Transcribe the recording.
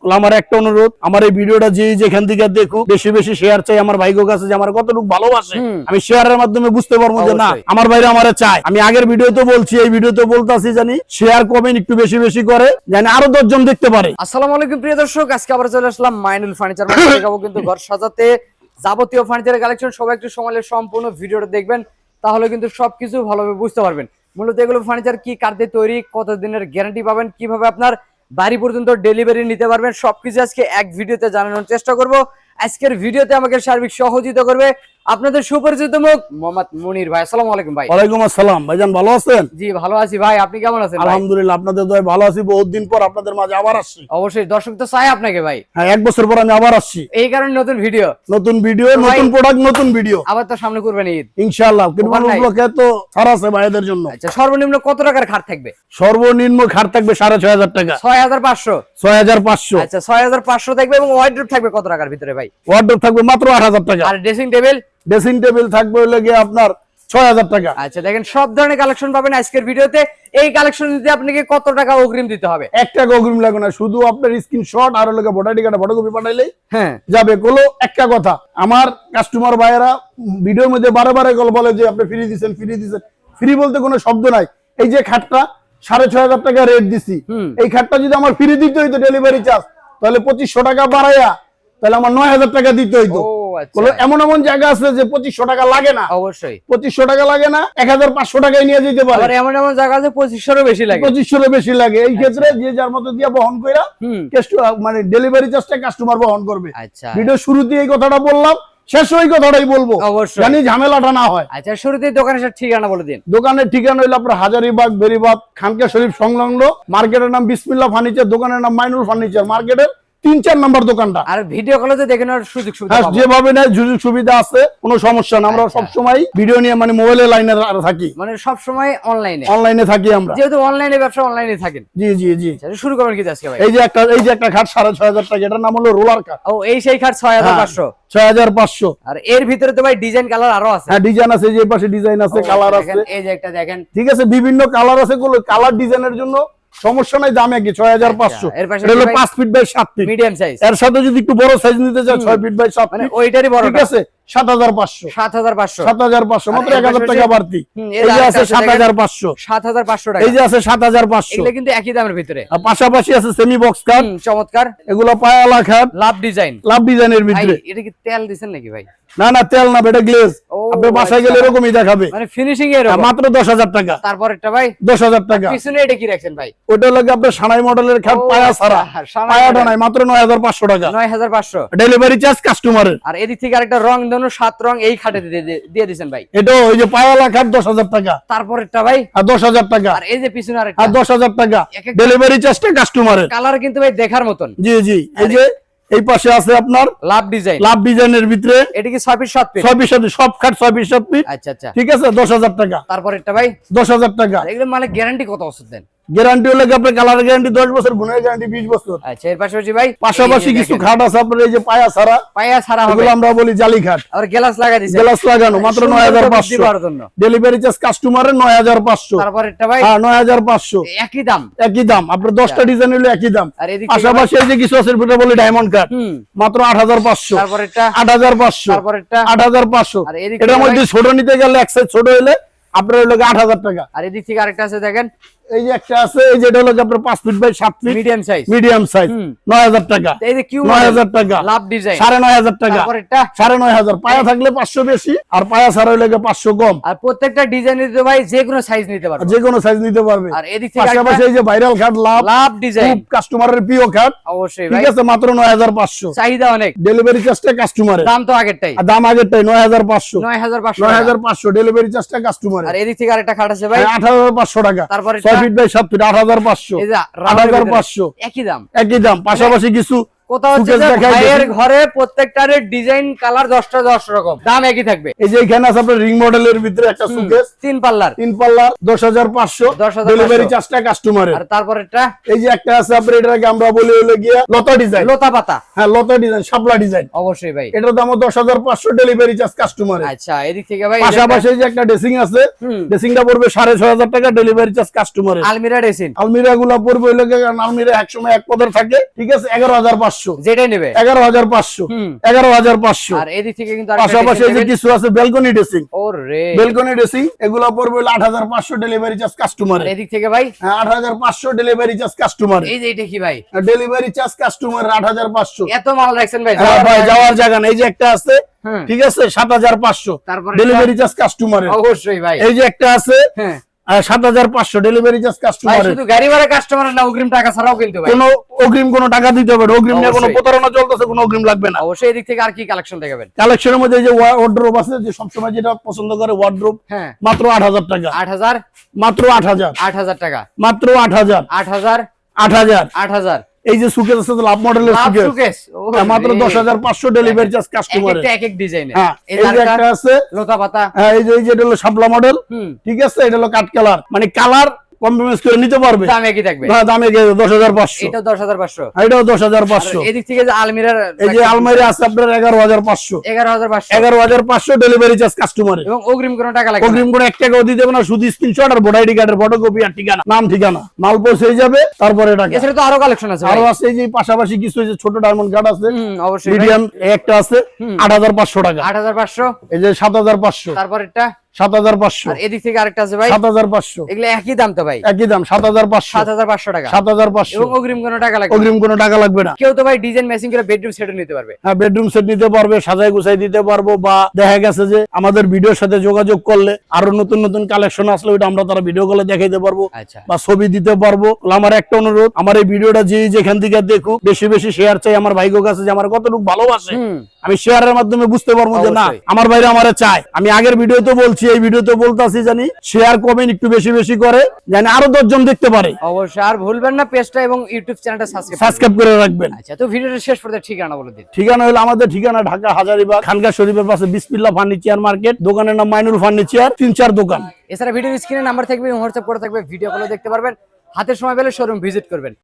আমার একটা অনুরোধ, আমার এই ভিডিওটা যেখান থেকে দেখুক বেশি বেশি শেয়ার চাই আমার ভাইগো কাছে, যে আমার কতটুকু ভালোবাসে আমি শেয়ারের মাধ্যমে বুঝতে পারবো যে না আমার ভাইরা আমারে চায়। আমি আগের ভিডিওতে বলছি, এই ভিডিওতে বলতাছি, জানি শেয়ার কমেন্ট একটু বেশি বেশি করে জানি আরো 10 জন দেখতে পারে। আসসালামু আলাইকুম প্রিয় দর্শক, আজকে আবার চলে আসলাম মাইনুল ফার্নিচার মার্কেট। দেখাবো কিন্তু ঘর সাজাতে যাবতীয় ফার্নিচারের কালেকশন। সবাই একটু সময় সম্পূর্ণ ভিডিওটা দেখবেন, তাহলে কিন্তু সবকিছু ভালোভাবে বুঝতে পারবেন। মূলত এগুলো ফার্নিচার কি কাঠ দিয়ে তৈরি, কতদিনের গ্যারান্টি পাবেন, কিভাবে আপনার বাড়ি পর্যন্ত ডেলিভারি নিতে পারবেন, সবকিছু আজকে এক ভিডিওতে জানানোর চেষ্টা করব। আজকের ভিডিওতে আমাকে সার্বিক সহযোগিতা করবে আপনাদের সুপরিচিত মুখ মোহাম্মদ মুনির ভাই। আসসালামু আলাইকুম ভাই। ওয়ালাইকুম আসসালাম ভাইজান, ভালো আছেন? জি ভালো আছি ভাই, আপনি কেমন আছেন? আলহামদুলিল্লাহ, আপনাদের দয়ায় ভালো আছি। বহুত দিন পর আপনাদের মাঝে আবার আসছি। অবশ্যই দর্শক তো চাই আপনাকে ভাই। হ্যাঁ, 1 বছর পর আমি আবার আসছি। এই কারণে নতুন ভিডিও, নতুন প্রোডাক্ট, নতুন ভিডিও। আবার তো সামনে করবেন ঈদ ইনশাআল্লাহ। কুরবানি উপলক্ষে তো ছাড় আছে ভাইদের জন্য। আচ্ছা, সর্বনিম্ন কত টাকার খাট থাকবে? সর্বনিম্ন খাট থাকবে 6500 টাকা। 6500? 6500। আচ্ছা, 6500 থাকবে। এবং ওয়ার্ডরোব থাকবে কত টাকার ভিতরে ভাই? ওয়ার্ডরোব থাকবে মাত্র 8000 টাকা। আর ড্রেসিং টেবিল? ড্রেসিং টেবিল থাকবে হলো গিয়ে আপনার 6000 টাকা। আচ্ছা, দেখেন সব ধরনের কালেকশন পাবেন আজকের ভিডিওতে। এই কালেকশন দিতে আপনাকে কত টাকা অগ্রিম দিতে হবে? 1 টাকা অগ্রিম লাগবে না, শুধু আপনার স্ক্রিনশট আর হলো ভোটার টিকাটা ফটোকপি পাঠাইলেই হ্যাঁ যাবে। কোনো একটা কথা, আমার কাস্টমার ভাইয়েরা ভিডিওর মধ্যে বারে বলে যে আপনি ফ্রি দিবেন। ফ্রি বলতে কোনো শব্দ নাই। এই যে খাটটা 6500 টাকা রেট দিছি, এই খাটটা যদি আমার ফ্রি দিতে হইতো ডেলিভারি চার্জ, তাহলে 2500 টাকা বাড়াইয়া তাহলে আমার 9000 টাকা দিতে হইতো। এমন জায়গা আছে যে 2500 টাকা লাগে না। অবশ্যই 2500 টাকা লাগে না, 1500 টাকায় নিয়ে যেতে পারে। আর এমন জায়গা আছে 2500 বেশি লাগে। 2500 বেশি লাগে। এই ক্ষেত্রে যে যার মতো দিয়ে বহন কইরা মানে ডেলিভারি চার্জটা কাস্টমার বহন করবে। আচ্ছা, ভিডিও শুরুতে এই কথাটা বললাম, শেষ ওই কথাটাই বলবো, জানি ঝামেলাটা না হয়। আচ্ছা, শুরুতেই দোকানের ঠিকানা বলে দিন। দোকানের ঠিকানা হইলো আপনার হাজারীবাগ বেরিবাগ খানকা শরীফ সংলগ্ন। মার্কেটের নাম বিসমিল্লাহ ফার্নিচার, দোকানের নাম মাইনুল ফার্নিচার, মার্কেটের 3-4 নম্বর দোকানটা। আর ভিডিও কলে তো দেখে নেওয়ার সুযোগ সুবিধা পাবো। যেভাবে না সুযোগ সুবিধা আছে, কোনো সমস্যা না। আমরা সব সময় ভিডিও নিয়ে মানে মোবাইলে লাইনে থাকি, মানে সব সময় অনলাইনে থাকি আমরা, যেহেতু অনলাইনে ব্যবসা, অনলাইনে থাকেন। জি। শুরু করবেন কি আজকে ভাই? এই যে একটা খাট 6500 টাকা, এটার নাম হলো রোলার খাট। ও, এই সেই খাট 6500। 6500। আর এর ভিতরে তো ভাই ডিজাইন কালার আরো আছে। হ্যাঁ, ডিজাইন আছে, যে পাশে ডিজাইন আছে, কালার আছে। এই যে একটা দেখেন, ঠিক আছে, বিভিন্ন কালার আছে। কালার ডিজাইনের জন্য সমস্যা নাই, দাম একই 6500। এটা হলো 5 feet by 7 feet medium size. এর সাথে যদি একটু বড় সাইজ নিতে চান 6 ফিট বাই 7 মানে ফিট, ওইটারই বড়। ঠিক আছে, 7500। 7500 মাত্র 1000 টাকা বাড়তি। এই যে আছে 7500। 7500 টাকা। এই যে আছে 7500। এগুলো কিন্তু একই দামের ভিতরে। আর পাশাপাশি আছে সেমি বক্স কাট, চমৎকার। এগুলো পায়ালা খাট, লাভ ডিজাইনের ভিতরে। এটা কি তেল দিবেন নাকি ভাই? না তেল না, এটা গ্লেজ। আপনি বাসায় গেলে এরকমই দেখাবে, মানে ফিনিশিং এরকম। মাত্র 10000 টাকা। তারপর এটা ভাই 10000 টাকা। পিছনে এটা কি রাখছেন ভাই? ওটা লাগে আপনার সানাই মডেলের খাট, পায়া ছাড়া, পায়াটা নাই, মাত্র 9500 টাকা। 9500 ডেলিভারি চার্জ কাস্টমারের। আর এদিক থেকে আরেকটা রং ধনু 7 রং এই খাটে দিয়ে দিবেন ভাই। এটা ওই যে পায়ালা খাট 10000 টাকা। তারপর এটা ভাই আর 10000 টাকা। আর এই যে পিছনে আরেকটা, আর 10000 টাকা। ডেলিভারি চার্জটা কাস্টমারের। কালার কিন্তু ভাই দেখার মতন। জি। এই যে এই পাশে আছে আপনার লাভ ডিজাইনের ভিতরে। এটা কি 6 ফিট 7 ফিট? 6 ফিট, সব খাট 6 ফিট 7 ফিট। আচ্ছা। ঠিক আছে, 10000 টাকা। তারপর এটা ভাই 10000 টাকা। এগুলো মানে গ্যারান্টি কত ওষুধ দেন? গ্যারান্টি হলো আপনার কালার গ্যারান্টি 10 বছর, গুণের গ্যারান্টি 20 বছর। আচ্ছা, এর পাশাপাশি ভাই পাশাপাশি কিছু খাট আছে আপনার এই যে পায়া ছাড়া হবে, এগুলো আমরা বলি জালি খাট। আর গ্লাস লাগাই দিয়েছে, গ্লাস লাগানো, মাত্র 9500। ডেলিভারি চার্জ কাস্টমারের 9500। তারপর এটা ভাই 9500। একই দাম। আপনার 10টা ডিজাইন হলো একই দাম। আর এদিকে পাশাপাশি এই যে কিছু আছে যেটা বলি ডায়মন্ড কাট, মাত্র 8500। তারপর এটা 8500। তারপর এটা 8500। আর এদিকে এটার মধ্যে ছোট নিতে গেলে এক সাইজ ছোট হলে আপনার হলো 8000 টাকা। আর এদিক থেকে আরেকটা আছে দেখেন, এই যে একটা আছে, এই যেটা হলো আপনার 5 feet by 7 feet medium size 9000 টাকা। এই যে কিউ 9000 টাকা। লাভ ডিজাইন 9500 টাকা। তারপর এটা 9500। পায়া থাকলে 500 বেশি, আর পায়া ছাড়া হইলে 500 কম। আর প্রত্যেকটা ডিজাইনের তো ভাই যে কোনো সাইজ নিতে পারবে, যে কোনো সাইজ নিতে পারবে। আর এদিক থেকে পাশাপাশি এই যে ভাইরাল খাট লাভ ডিজাইন, খুব কাস্টমারের প্রিয় খাট। অবশ্যই ঠিক ভাই, আছে, মাত্র 9500। চাহিদা অনেক। ডেলিভারি চার্জটা কাস্টমারের। দাম তো আগেরটাই, দাম আগেরটাই 9500। 9500 ডেলিভারি চার্জটা কাস্টমারের। আর এদিক থেকে আরেকটা খাট আছে ভাই 8500 টাকা। তারপর 6 ফিট বাই 7 ফিট 8500। এই যে 8500 একই দাম। পাশাপাশি কিছু কোথাও হচ্ছে Suitcase যে দেখাই ভাইয়ের দেখি। ঘরে প্রত্যেকটার ডিজাইন কালার 10টা 10 রকম, দাম একই থাকবে। এই যে এখানে আছে আপনার রিং মডেলের ভিতরে একটা সুকেস 3 পাল্লার 3 পাল্লার 10,500 10,500 ডেলিভারি চার্জটা কাস্টমারের। আর তারপরেরটা এই যে একটা আছে আপনার এটাকে আমরা বলি হলো গিয়া লতা ডিজাইন। লতা পাতা, হ্যাঁ লতা ডিজাইন, শাপলা ডিজাইন। অবশ্যই ভাই। এটার দাম 10,500 ডেলিভারি চার্জ কাস্টমারের। আচ্ছা এদিক থেকে ভাই পাশাপাশি এই যে একটা ড্রেসিং আছে, ড্রেসিংটা পড়বে 6,500 টাকা ডেলিভারি চার্জ কাস্টমারের। আলমিরা ড্রেসিং, আলমিরা গুলা পড়বে হলো গিয়া, কারণ আলমিরা এক সময় এক পদের থাকে, ঠিক আছে, 11,500 যেটাই নেবে 11,500 11,500। আর এদিক থেকে কিন্তু আরেকটা পাশাপাশি এই যে dressing কিছু আছে বেলকনি ড্রেসিং, ওরে বেলকনি ড্রেসিং, এগুলা পড়বে হলো 8,500 ডেলিভারি চার্জ কাস্টমারের। এদিক থেকে ভাই 8,500 ডেলিভারি চার্জ কাস্টমার। এই যে এটা কি ভাই, ডেলিভারি চার্জ কাস্টমার 8,500। এত মাল রাখছেন ভাই? হ্যাঁ ভাই, যাওয়ার জায়গা নেই। এই যে একটা আছে, হ্যাঁ। ঠিক আছে, 7,500 তারপরে ডেলিভারি চার্জ কাস্টমার। অবশ্যই ভাই। এই যে একটা আছে, হ্যাঁ 7,500 ডেলিভারি চার্জ ভাই, কাস্টমার। শুধু গাড়ি ভাড়া কাস্টমার না, অগ্রিম টাকা ছাড়াও কিন্তু ভাই। কোনো অগ্রিম কোনো টাকা দিতে হবে না, অগ্রিম নিয়ে কোনো অবশ্যই। প্রতারণা চলতেছে, কোনো অগ্রিম লাগবে না। অবশ্যই এদিক থেকে আর কি কালেকশন দেখাবেন? কালেকশনের মধ্যে এই যে ওয়ার্ড্রোব আছে, যে সবসময় যেটা পছন্দ করে ওয়ার্ড্রোব, হ্যাঁ মাত্র 8,000 টাকা, 8,000 মাত্র 8,000, 8,000 টাকা, মাত্র 8,000, 8,000 8,000। 8,000 এই যে সুকেস আছে লাভ মডেলের লাভ সুকেস, সুকেস, মাত্র 10,500 ডেলিভারি চার্জ কাস্টমার। এক এক ডিজাইনের। হ্যাঁ, এই এই যে একটা আছে, লতা পাতা, হ্যাঁ, এই যে এটা হলো শাপলা মডেল, হুম, ঠিক আছে, এটা হলো কাট কালার, মানে কালার কম্প্রোমাইজ করে নিতে পারবে। দাম একই থাকবে। না, দামে 10,500, এটা 10,500। এটাও 10,500। এদিক থেকে যে আলমিরার এই যে আলমারি আছে আপনার 11,500, 11,500 11,500 ডেলিভারি চার্জ কাস্টমারের। এবং অগ্রিম কোনো টাকা লাগবে না। অগ্রিম করে 1 টাকাও দিতে হবে না, শুধু স্ক্রিনশট আর ভোটার আইডি কার্ডের ফটোকপি আর ঠিকানা, নাম ঠিকানা, মাল পৌঁছে যাবে, তারপরে টাকা। এছাড়া তো আরো কালেকশন আছে আরো ভাই। আছে এই যে পাশাপাশি কিছু এই যে ছোট ডায়মন্ড কার্ড আছে, অবশ্যই ভাই। মিডিয়াম একটা আছে 8,500 টাকা। 8,500 এই যে 7,500, তারপরেরটা 7,500, আর এদিক থেকে আরেকটা আছে ভাই, 7,500, এগুলো একই দাম তো ভাই, একই দাম 7,500, 7,500 টাকা 7,500। এবং অগ্রিম কোনো টাকা লাগবে না। অগ্রিম কোনো টাকা লাগবে না। কেউ তো ভাই ডিজাইন ম্যাচিং করে বেডরুম সেটও নিতে পারবে। হ্যাঁ, বেডরুম সেট নিতে পারবে, সাজাই গুছাই দিতে পারবো, বা দেখা গেছে যে আমাদের ভিডিওর সাথে যোগাযোগ করলে আরো নতুন নতুন কালেকশন আসলে ওইটা আমরা তারা ভিডিও কলে দেখাইতে পারবো, আচ্ছা বা ছবি দিতে পারবো। আমার একটা অনুরোধ, আমার এই ভিডিওটা যে যেখান থেকে দেখুক, বেশি বেশি শেয়ার চাই আমার ভাইগো কাছে, যে আমার কতটুকু ভালোবাসে। আমি শেয়ারের মাধ্যমে বুঝতে পারবো যে না, অবশ্যই। আমার ভাইরা আমারে চায়। আমি আগের ভিডিওতে বলছি, এই ভিডিওতে বলতাছি, জানি শেয়ার কমেন্ট একটু বেশি বেশি করে, জানি আরো 10 জন দেখতে পারে। অবশ্যই। আর ভুলবেন না পেজটা এবং ইউটিউব চ্যানেলটা সাবস্ক্রাইব করে রাখবেন। আচ্ছা, তো ভিডিওটা শেষ পর্যন্ত ঠিকানা বলে দিন। ঠিকানা হলো আমাদের ঠিকানা ঢাকা হাজারীবাগ খানকা শরীফের পাশে বিসমিল্লাহ ফার্নিচার মার্কেট, দোকানের নাম মাইনুল ফার্নিচার, 3-4 দোকান। এছাড়া ভিডিওর স্ক্রিনে নাম্বার থাকবে, হোয়াটসঅ্যাপ করে থাকবে, ভিডিও কলে দেখতে পারবেন। হাতের সময় পেলে শোরুম ভিজিট করবেন।